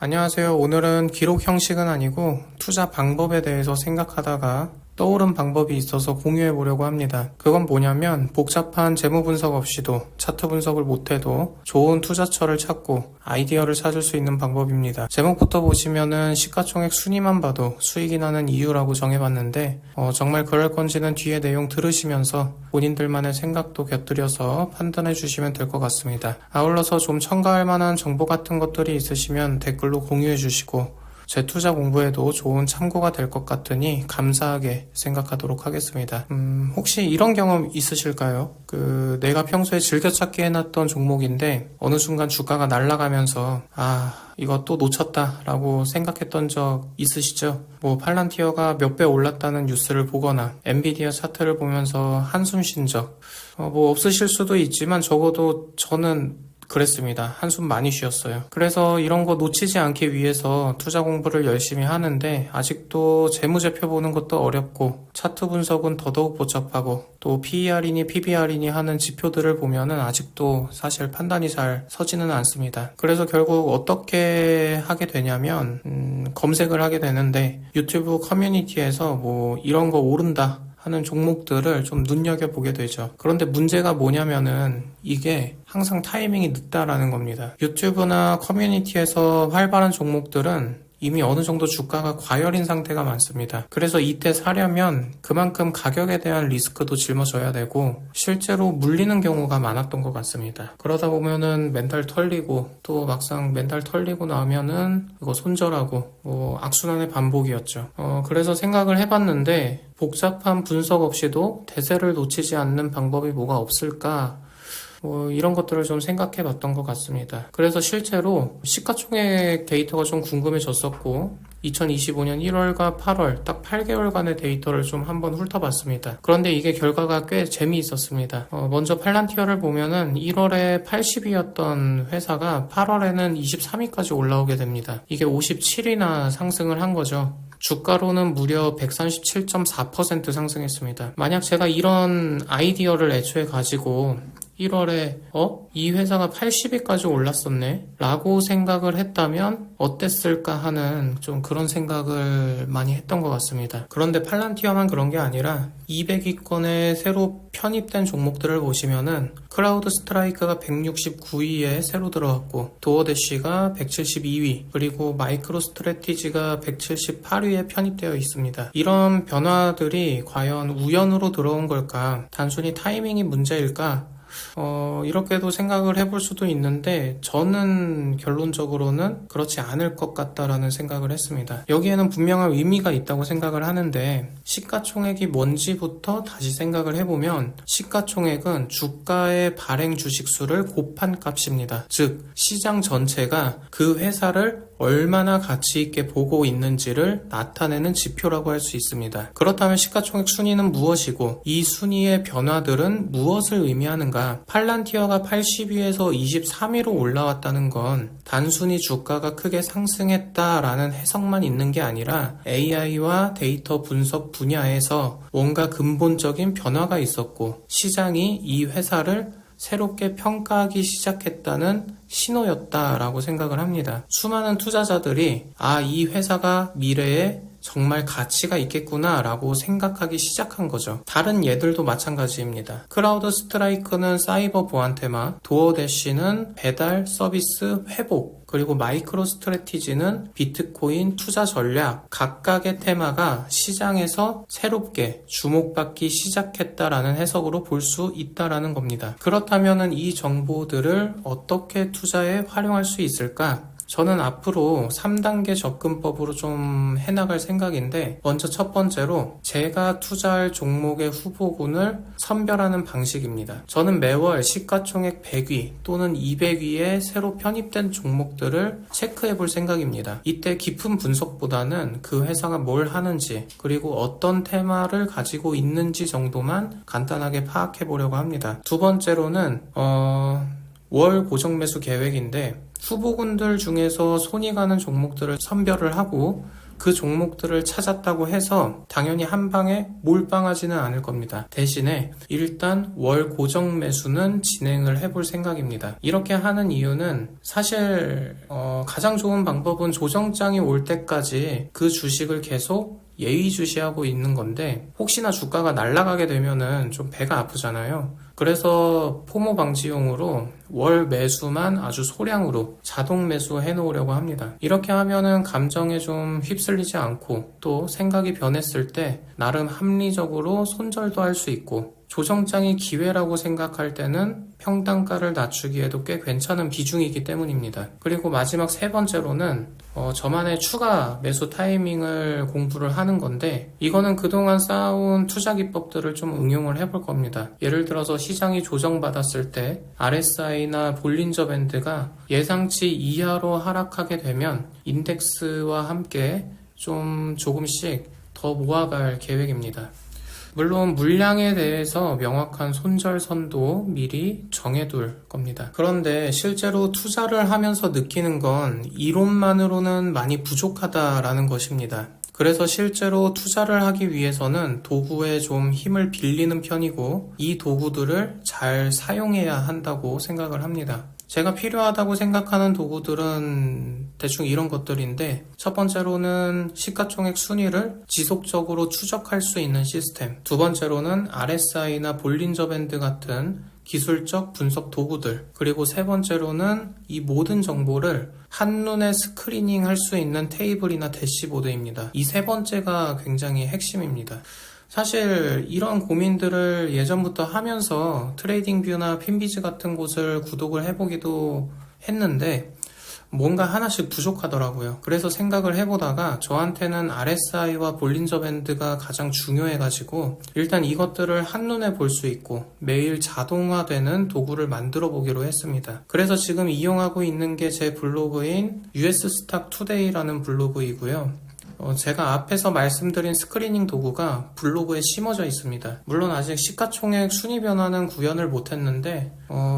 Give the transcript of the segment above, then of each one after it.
안녕하세요. 오늘은 기록 형식은 아니고 투자 방법에 대해서 생각하다가 떠오른 방법이 있어서 공유해 보려고 합니다. 그건 뭐냐면 복잡한 재무 분석 없이도 차트 분석을 못해도 좋은 투자처를 찾고 아이디어를 찾을 수 있는 방법입니다. 제목부터 보시면은 시가총액 순위만 봐도 수익이 나는 이유라고 정해봤는데 정말 그럴 건지는 뒤에 내용 들으시면서 본인들만의 생각도 곁들여서 판단해 주시면 될 것 같습니다. 아울러서 좀 첨가할 만한 정보 같은 것들이 있으시면 댓글로 공유해 주시고 제 투자 공부에도 좋은 참고가 될 것 같으니 감사하게 생각하도록 하겠습니다. 혹시 이런 경험 있으실까요? 내가 평소에 즐겨찾기 해놨던 종목인데 어느 순간 주가가 날아가면서 이거 또 놓쳤다 라고 생각했던 적 있으시죠? 팔란티어가 몇 배 올랐다는 뉴스를 보거나 엔비디아 차트를 보면서 한숨 쉰 적 없으실 수도 있지만 적어도 저는 그랬습니다. 한숨 많이 쉬었어요. 그래서 이런 거 놓치지 않기 위해서 투자 공부를 열심히 하는데 아직도 재무제표 보는 것도 어렵고 차트 분석은 더더욱 복잡하고 또 PER이니 PBR이니 하는 지표들을 보면은 아직도 사실 판단이 잘 서지는 않습니다. 그래서 결국 어떻게 하게 되냐면 검색을 하게 되는데 유튜브 커뮤니티에서 이런 거 오른다 하는 종목들을 좀 눈여겨보게 되죠. 그런데 문제가 뭐냐면은 이게 항상 타이밍이 늦다라는 겁니다. 유튜브나 커뮤니티에서 활발한 종목들은 이미 어느 정도 주가가 과열인 상태가 많습니다. 그래서 이때 사려면 그만큼 가격에 대한 리스크도 жил어져야 되고 실제로 물리는 경우가 많았던 것 같습니다. 그러다 보면은 멘탈 털리고 또 막상 멘탈 털리고 나면은 이거 손절하고 악순환의 반복이었죠. 그래서 생각을 해봤는데 복잡한 분석 없이도 대세를 놓치지 않는 방법이 뭐가 없을까? 이런 것들을 좀 생각해 봤던 것 같습니다. 그래서 실제로 시가총액 데이터가 좀 궁금해졌었고 2025년 1월과 8월 딱 8개월간의 데이터를 좀 한번 훑어봤습니다. 그런데 이게 결과가 꽤 재미있었습니다. 먼저 팔란티어를 보면은 1월에 80위였던 회사가 8월에는 23위까지 올라오게 됩니다. 이게 57위나 상승을 한 거죠. 주가로는 무려 137.4% 상승했습니다. 만약 제가 이런 아이디어를 애초에 가지고 1월에 이 회사가 80위까지 올랐었네 라고 생각을 했다면 어땠을까 하는 좀 그런 생각을 많이 했던 것 같습니다. 그런데 팔란티어만 그런 게 아니라 200위권에 새로 편입된 종목들을 보시면은 클라우드 스트라이크가 169위에 새로 들어왔고 도어대쉬가 172위 그리고 마이크로 스트래티지가 178위에 편입되어 있습니다. 이런 변화들이 과연 우연으로 들어온 걸까? 단순히 타이밍이 문제일까? 이렇게도 생각을 해볼 수도 있는데 저는 결론적으로는 그렇지 않을 것 같다라는 생각을 했습니다. 여기에는 분명한 의미가 있다고 생각을 하는데 시가총액이 뭔지부터 다시 생각을 해보면 시가총액은 주가의 발행 주식수를 곱한 값입니다. 즉 시장 전체가 그 회사를 얼마나 가치 있게 보고 있는지를 나타내는 지표라고 할 수 있습니다. 그렇다면 시가총액 순위는 무엇이고 이 순위의 변화들은 무엇을 의미하는가? 팔란티어가 80위에서 23위로 올라왔다는 건 단순히 주가가 크게 상승했다라는 해석만 있는 게 아니라 AI와 데이터 분석 분야에서 뭔가 근본적인 변화가 있었고 시장이 이 회사를 새롭게 평가하기 시작했다는 신호였다라고 생각을 합니다. 수많은 투자자들이 이 회사가 미래에 정말 가치가 있겠구나 라고 생각하기 시작한 거죠. 다른 예들도 마찬가지입니다. 클라우드 스트라이크는 사이버 보안 테마, 도어대쉬는 배달 서비스 회복, 그리고 마이크로 스트래티지는 비트코인 투자 전략, 각각의 테마가 시장에서 새롭게 주목받기 시작했다라는 해석으로 볼 수 있다라는 겁니다. 그렇다면 이 정보들을 어떻게 투자에 활용할 수 있을까? 저는 앞으로 3단계 접근법으로 좀 해나갈 생각인데 먼저 첫 번째로 제가 투자할 종목의 후보군을 선별하는 방식입니다. 저는 매월 시가총액 100위 또는 200위에 새로 편입된 종목들을 체크해 볼 생각입니다. 이때 깊은 분석보다는 그 회사가 뭘 하는지 그리고 어떤 테마를 가지고 있는지 정도만 간단하게 파악해 보려고 합니다. 두 번째로는 월 고정 매수 계획인데 후보군들 중에서 손이 가는 종목들을 선별을 하고 그 종목들을 찾았다고 해서 당연히 한 방에 몰빵하지는 않을 겁니다. 대신에 일단 월 고정 매수는 진행을 해볼 생각입니다. 이렇게 하는 이유는 사실 가장 좋은 방법은 조정장이 올 때까지 그 주식을 계속 예의주시하고 있는 건데, 혹시나 주가가 날아가게 되면은 좀 배가 아프잖아요. 그래서 포모 방지용으로 월 매수만 아주 소량으로 자동 매수 해놓으려고 합니다. 이렇게 하면은 감정에 좀 휩쓸리지 않고, 또 생각이 변했을 때 나름 합리적으로 손절도 할 수 있고, 조정장이 기회라고 생각할 때는 평단가를 낮추기에도 꽤 괜찮은 비중이기 때문입니다. 그리고 마지막 세 번째로는 저만의 추가 매수 타이밍을 공부를 하는 건데, 이거는 그동안 쌓아온 투자 기법들을 좀 응용을 해볼 겁니다. 예를 들어서 시장이 조정받았을 때 RSI나 볼린저 밴드가 예상치 이하로 하락하게 되면 인덱스와 함께 조금씩 더 모아갈 계획입니다. 물론 물량에 대해서 명확한 손절선도 미리 정해둘 겁니다. 그런데 실제로 투자를 하면서 느끼는 건 이론만으로는 많이 부족하다라는 것입니다. 그래서 실제로 투자를 하기 위해서는 도구에 좀 힘을 빌리는 편이고, 이 도구들을 잘 사용해야 한다고 생각을 합니다. 제가 필요하다고 생각하는 도구들은 대충 이런 것들인데, 첫 번째로는 시가총액 순위를 지속적으로 추적할 수 있는 시스템, 두 번째로는 RSI나 볼린저 밴드 같은 기술적 분석 도구들, 그리고 세 번째로는 이 모든 정보를 한눈에 스크리닝 할 수 있는 테이블이나 대시보드입니다. 이 세 번째가 굉장히 핵심입니다. 사실 이런 고민들을 예전부터 하면서 트레이딩뷰나 핀비즈 같은 곳을 구독을 해보기도 했는데 뭔가 하나씩 부족하더라고요. 그래서 생각을 해보다가 저한테는 RSI와 볼린저 밴드가 가장 중요해가지고 일단 이것들을 한눈에 볼 수 있고 매일 자동화되는 도구를 만들어 보기로 했습니다. 그래서 지금 이용하고 있는 게 제 블로그인 US 스탁 투데이라는 블로그이고요. 제가 앞에서 말씀드린 스크리닝 도구가 블로그에 심어져 있습니다. 물론 아직 시가총액 순위 변화는 구현을 못했는데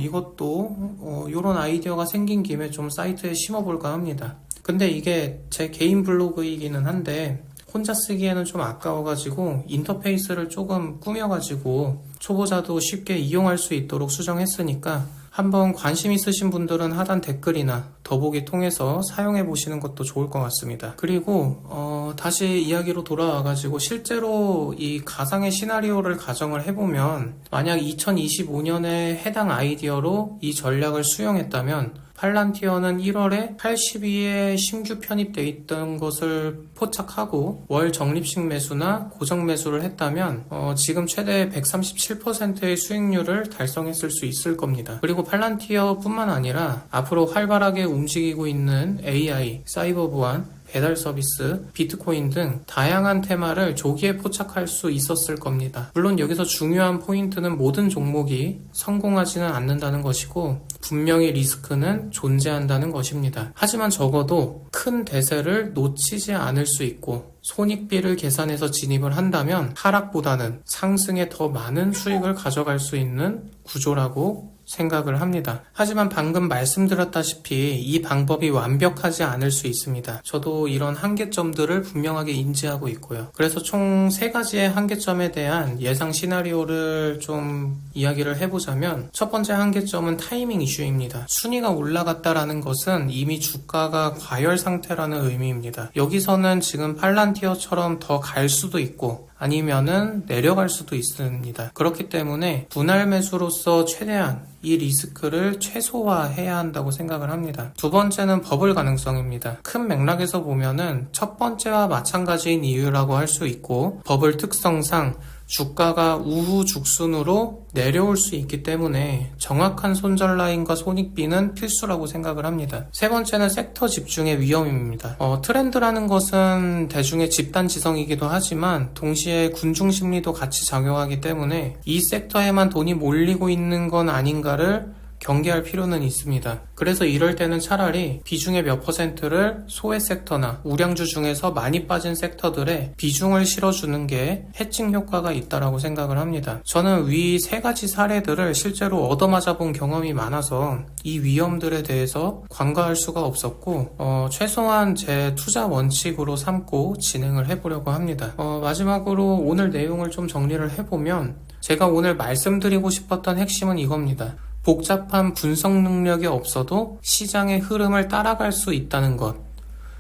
이것도 이런 아이디어가 생긴 김에 좀 사이트에 심어볼까 합니다. 근데 이게 제 개인 블로그이기는 한데 혼자 쓰기에는 좀 아까워가지고 인터페이스를 조금 꾸며가지고 초보자도 쉽게 이용할 수 있도록 수정했으니까 한번 관심 있으신 분들은 하단 댓글이나 더보기 통해서 사용해 보시는 것도 좋을 것 같습니다. 그리고 다시 이야기로 돌아와가지고 실제로 이 가상의 시나리오를 가정을 해보면 만약 2025년에 해당 아이디어로 이 전략을 수용했다면 팔란티어는 1월에 82에 신규 편입돼 있던 것을 포착하고 월 적립식 매수나 고정 매수를 했다면 지금 최대 137%의 수익률을 달성했을 수 있을 겁니다. 그리고 팔란티어 뿐만 아니라 앞으로 활발하게 움직이고 있는 AI, 사이버 보안, 배달 서비스, 비트코인 등 다양한 테마를 조기에 포착할 수 있었을 겁니다. 물론 여기서 중요한 포인트는 모든 종목이 성공하지는 않는다는 것이고 분명히 리스크는 존재한다는 것입니다. 하지만 적어도 큰 대세를 놓치지 않을 수 있고 손익비를 계산해서 진입을 한다면 하락보다는 상승에 더 많은 수익을 가져갈 수 있는 구조라고 생각을 합니다. 하지만 방금 말씀드렸다시피 이 방법이 완벽하지 않을 수 있습니다. 저도 이런 한계점들을 분명하게 인지하고 있고요. 그래서 총 3가지의 한계점에 대한 예상 시나리오를 좀 이야기를 해보자면 첫 번째 한계점은 타이밍 이슈입니다. 순위가 올라갔다라는 것은 이미 주가가 과열 상태라는 의미입니다. 여기서는 지금 팔란티어처럼 더 갈 수도 있고 아니면은 내려갈 수도 있습니다. 그렇기 때문에 분할 매수로서 최대한 이 리스크를 최소화해야 한다고 생각을 합니다. 두 번째는 버블 가능성입니다. 큰 맥락에서 보면은 첫 번째와 마찬가지인 이유라고 할 수 있고 버블 특성상 주가가 우후죽순으로 내려올 수 있기 때문에 정확한 손절 라인과 손익비는 필수라고 생각을 합니다. 세 번째는 섹터 집중의 위험입니다. 트렌드라는 것은 대중의 집단 지성이기도 하지만 동시에 군중 심리도 같이 작용하기 때문에 이 섹터에만 돈이 몰리고 있는 건 아닌가를 경계할 필요는 있습니다. 그래서 이럴 때는 차라리 비중의 몇 퍼센트를 소외 섹터나 우량주 중에서 많이 빠진 섹터들에 비중을 실어주는 게 해칭 효과가 있다라고 생각을 합니다. 저는 위 세 가지 사례들을 실제로 얻어맞아 본 경험이 많아서 이 위험들에 대해서 관가할 수가 없었고 최소한 제 투자 원칙으로 삼고 진행을 해보려고 합니다. 마지막으로 오늘 내용을 좀 정리를 해보면 제가 오늘 말씀드리고 싶었던 핵심은 이겁니다. 복잡한 분석 능력이 없어도 시장의 흐름을 따라갈 수 있다는 것.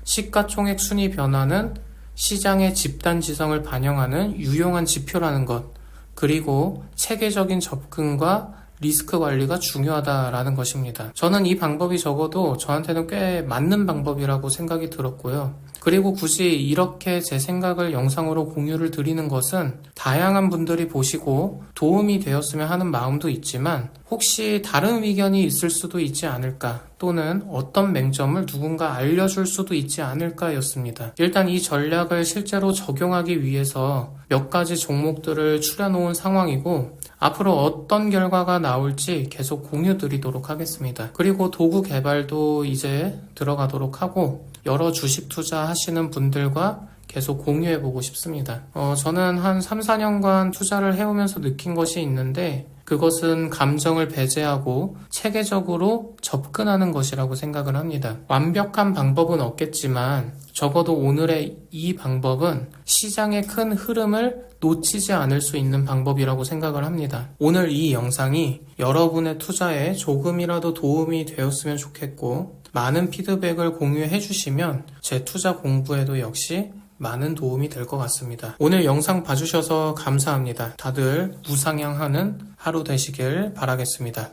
시가총액 순위 변화는 시장의 집단 지성을 반영하는 유용한 지표라는 것. 그리고 체계적인 접근과 리스크 관리가 중요하다라는 것입니다. 저는 이 방법이 적어도 저한테는 꽤 맞는 방법이라고 생각이 들었고요. 그리고 굳이 이렇게 제 생각을 영상으로 공유를 드리는 것은 다양한 분들이 보시고 도움이 되었으면 하는 마음도 있지만 혹시 다른 의견이 있을 수도 있지 않을까 또는 어떤 맹점을 누군가 알려줄 수도 있지 않을까 였습니다. 일단 이 전략을 실제로 적용하기 위해서 몇 가지 종목들을 추려놓은 상황이고 앞으로 어떤 결과가 나올지 계속 공유 드리도록 하겠습니다. 그리고 도구 개발도 이제 들어가도록 하고 여러 주식 투자 하시는 분들과 계속 공유해보고 싶습니다. 저는 한 3, 4년간 투자를 해오면서 느낀 것이 있는데 그것은 감정을 배제하고 체계적으로 접근하는 것이라고 생각을 합니다. 완벽한 방법은 없겠지만 적어도 오늘의 이 방법은 시장의 큰 흐름을 놓치지 않을 수 있는 방법이라고 생각을 합니다. 오늘 이 영상이 여러분의 투자에 조금이라도 도움이 되었으면 좋겠고 많은 피드백을 공유해 주시면 제 투자 공부에도 역시 많은 도움이 될 것 같습니다. 오늘 영상 봐주셔서 감사합니다. 다들 무상향하는 하루 되시길 바라겠습니다.